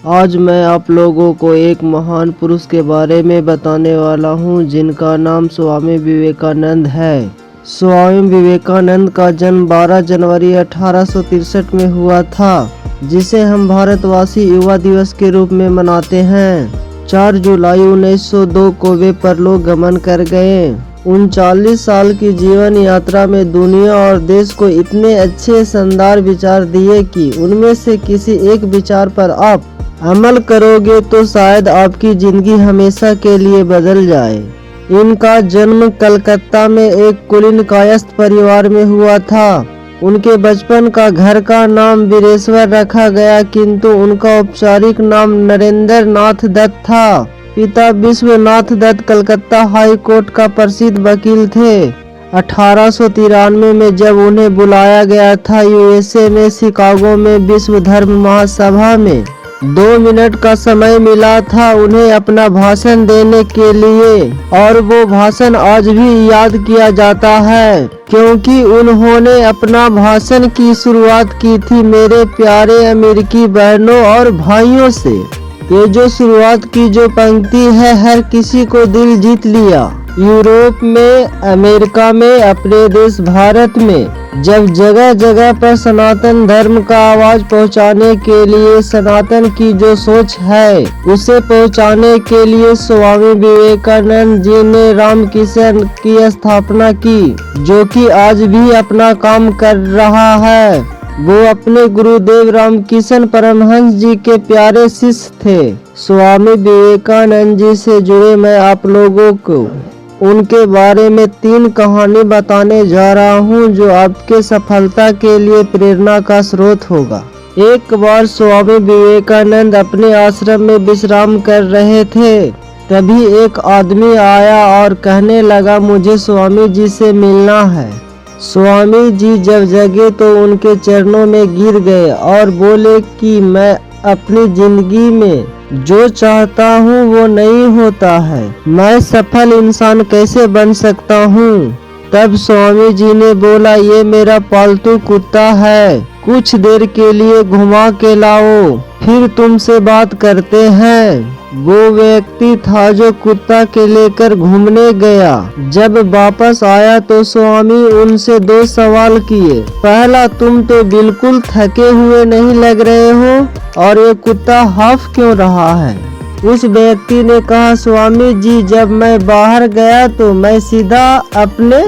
आज मैं आप लोगों को एक महान पुरुष के बारे में बताने वाला हूँ जिनका नाम स्वामी विवेकानंद है। स्वामी विवेकानंद का जन्म 12 जनवरी 1863 में हुआ था, जिसे हम भारतवासी युवा दिवस के रूप में मनाते हैं। 4 जुलाई 1902 को वे परलोक गमन कर गए। 39 साल की जीवन यात्रा में दुनिया और देश को इतने अच्छे शानदार विचार दिए कि उनमें से किसी एक विचार पर आप अमल करोगे तो शायद आपकी जिंदगी हमेशा के लिए बदल जाए। इनका जन्म कलकत्ता में एक कुलीन कायस्थ परिवार में हुआ था। उनके बचपन का घर का नाम वीरेश्वर रखा गया, किंतु उनका औपचारिक नाम नरेंद्र नाथ दत्त था। पिता विश्वनाथ दत्त कलकत्ता हाई कोर्ट का प्रसिद्ध वकील थे। 1893 में जब उन्हें बुलाया गया था यूएसए में शिकागो में विश्व धर्म महासभा में 2 मिनट का समय मिला था उन्हें अपना भाषण देने के लिए, और वो भाषण आज भी याद किया जाता है क्योंकि उन्होंने अपना भाषण की शुरुआत की थी मेरे प्यारे अमेरिकी बहनों और भाइयों से। ये जो शुरुआत की जो पंक्ति है हर किसी को दिल जीत लिया। यूरोप में, अमेरिका में, अपने देश भारत में जब जगह जगह पर सनातन धर्म का आवाज पहुंचाने के लिए सनातन की जो सोच है उसे पहुंचाने के लिए स्वामी विवेकानंद जी ने रामकृष्ण की स्थापना की, जो कि आज भी अपना काम कर रहा है। वो अपने गुरुदेव रामकृष्ण परमहंस जी के प्यारे शिष्य थे। स्वामी विवेकानंद जी से जुड़े मैं आप लोगों को उनके बारे में 3 कहानी बताने जा रहा हूँ जो आपके सफलता के लिए प्रेरणा का स्रोत होगा। एक बार स्वामी विवेकानंद अपने आश्रम में विश्राम कर रहे थे, तभी एक आदमी आया और कहने लगा मुझे स्वामी जी से मिलना है। स्वामी जी जब जगे तो उनके चरणों में गिर गए और बोले कि मैं अपनी जिंदगी में जो चाहता हूँ वो नहीं होता है, मैं सफल इंसान कैसे बन सकता हूँ। तब स्वामी जी ने बोला ये मेरा पालतू कुत्ता है, कुछ देर के लिए घुमा के लाओ, फिर तुमसे बात करते हैं। वो व्यक्ति था जो कुत्ता के लेकर घूमने गया। जब वापस आया तो स्वामी उनसे 2 सवाल किए। पहला, तुम तो बिल्कुल थके हुए नहीं लग रहे हो, और ये कुत्ता हाफ क्यों रहा है। उस व्यक्ति ने कहा स्वामी जी जब मैं बाहर गया तो मैं सीधा अपने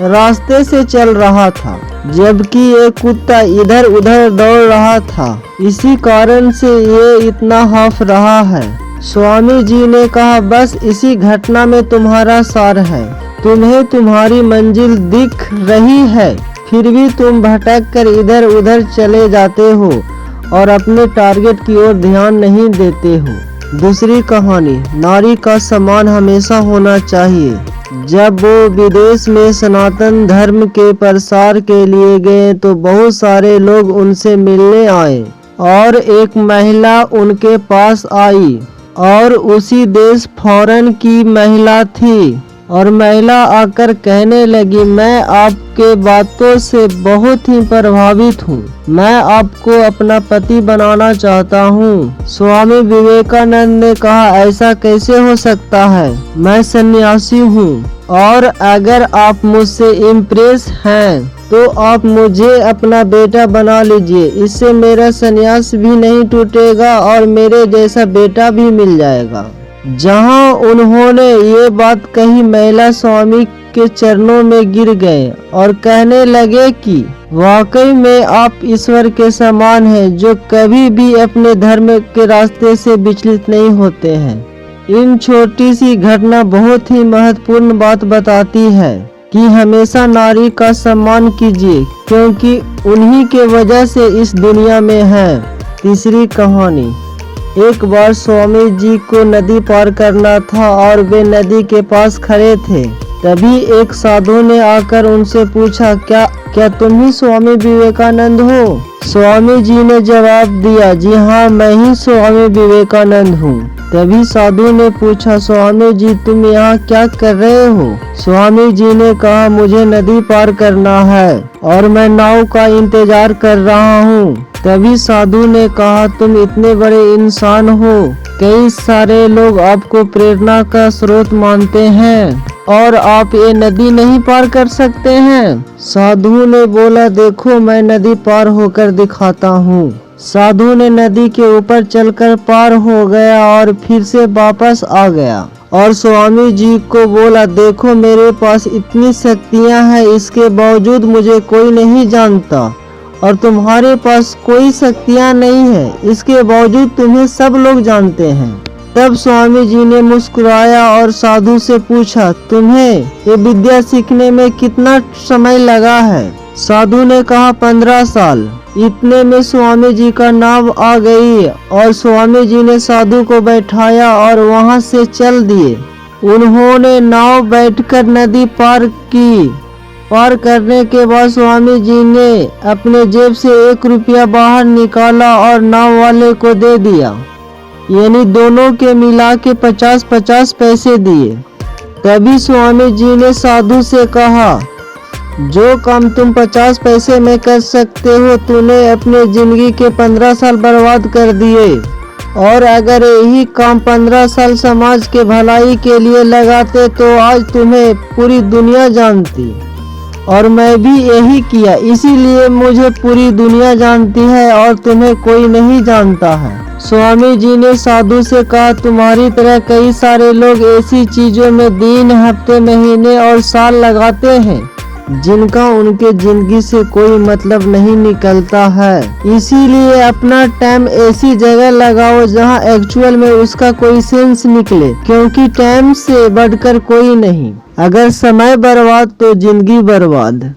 रास्ते से चल रहा था, जबकि ये कुत्ता इधर उधर दौड़ रहा था, इसी कारण से ये इतना हाफ रहा है। स्वामी जी ने कहा बस इसी घटना में तुम्हारा सार है। तुम्हें तुम्हारी मंजिल दिख रही है, फिर भी तुम भटक कर इधर उधर चले जाते हो और अपने टारगेट की ओर ध्यान नहीं देते हो। दूसरी कहानी, नारी का सम्मान हमेशा होना चाहिए। जब वो विदेश में सनातन धर्म के प्रसार के लिए गए तो बहुत सारे लोग उनसे मिलने आए और एक महिला उनके पास आई और उसी देश फॉरेन की महिला थी, और महिला आकर कहने लगी मैं आपके बातों से बहुत ही प्रभावित हूँ, मैं आपको अपना पति बनाना चाहता हूँ। स्वामी विवेकानंद ने कहा ऐसा कैसे हो सकता है, मैं सन्यासी हूँ और अगर आप मुझसे इम्प्रेस हैं तो आप मुझे अपना बेटा बना लीजिए, इससे मेरा संन्यास भी नहीं टूटेगा और मेरे जैसा बेटा भी मिल जाएगा। जहां उन्होंने ये बात कही महिला स्वामी के चरणों में गिर गए और कहने लगे कि वाकई में आप ईश्वर के समान हैं जो कभी भी अपने धर्म के रास्ते से विचलित नहीं होते हैं। इन छोटी सी घटना बहुत ही महत्वपूर्ण बात बताती है कि हमेशा नारी का सम्मान कीजिए क्योंकि उन्हीं के वजह से इस दुनिया में है। तीसरी कहानी, एक बार स्वामी जी को नदी पार करना था और वे नदी के पास खड़े थे। तभी एक साधु ने आकर उनसे पूछा क्या तुम ही स्वामी विवेकानंद हो? स्वामी जी ने जवाब दिया, जी हाँ, मैं ही स्वामी विवेकानंद हूँ। तभी साधु ने पूछा, स्वामी जी तुम यहाँ क्या कर रहे हो? स्वामी जी ने कहा, मुझे नदी पार करना है और मैं नाव का इंतजार कर रहा हूँ। तभी साधु ने कहा, तुम इतने बड़े इंसान हो, कई सारे लोग आपको प्रेरणा का स्रोत मानते हैं और आप ये नदी नहीं पार कर सकते हैं? साधु ने बोला, देखो मैं नदी पार होकर दिखाता हूँ। साधु ने नदी के ऊपर चलकर पार हो गया और फिर से वापस आ गया और स्वामी जी को बोला, देखो मेरे पास इतनी शक्तियाँ हैं, इसके बावजूद मुझे कोई नहीं जानता और तुम्हारे पास कोई शक्तियाँ नहीं है, इसके बावजूद तुम्हें सब लोग जानते हैं। तब स्वामी जी ने मुस्कुराया और साधु से पूछा, तुम्हें ये विद्या सीखने में कितना समय लगा है? साधु ने कहा, 15 साल। इतने में स्वामी जी का नाव आ गई और स्वामी जी ने साधु को बैठाया और वहां से चल दिए। उन्होंने नाव बैठकर नदी पार की। पार करने के बाद स्वामी जी ने अपने जेब से 1 रुपया बाहर निकाला और नाव वाले को दे दिया, यानी दोनों के मिला के 50-50 पैसे दिए। तभी स्वामी जी ने साधु से कहा, जो काम तुम 50 पैसे में कर सकते हो, तूने अपने जिंदगी के 15 साल बर्बाद कर दिए और अगर यही काम 15 साल समाज के भलाई के लिए लगाते तो आज तुम्हें पूरी दुनिया जानती। और मैं भी यही किया, इसीलिए मुझे पूरी दुनिया जानती है और तुम्हें कोई नहीं जानता है। स्वामी जी ने साधु से कहा, तुम्हारी तरह कई सारे लोग ऐसी चीजों में दिन, हफ्ते, महीने और साल लगाते हैं जिनका उनके जिंदगी से कोई मतलब नहीं निकलता है। इसीलिए अपना टाइम ऐसी जगह लगाओ जहां एक्चुअल में उसका कोई सेंस निकले, क्योंकि टाइम से बढ़कर कोई नहीं। अगर समय बर्बाद तो जिंदगी बर्बाद।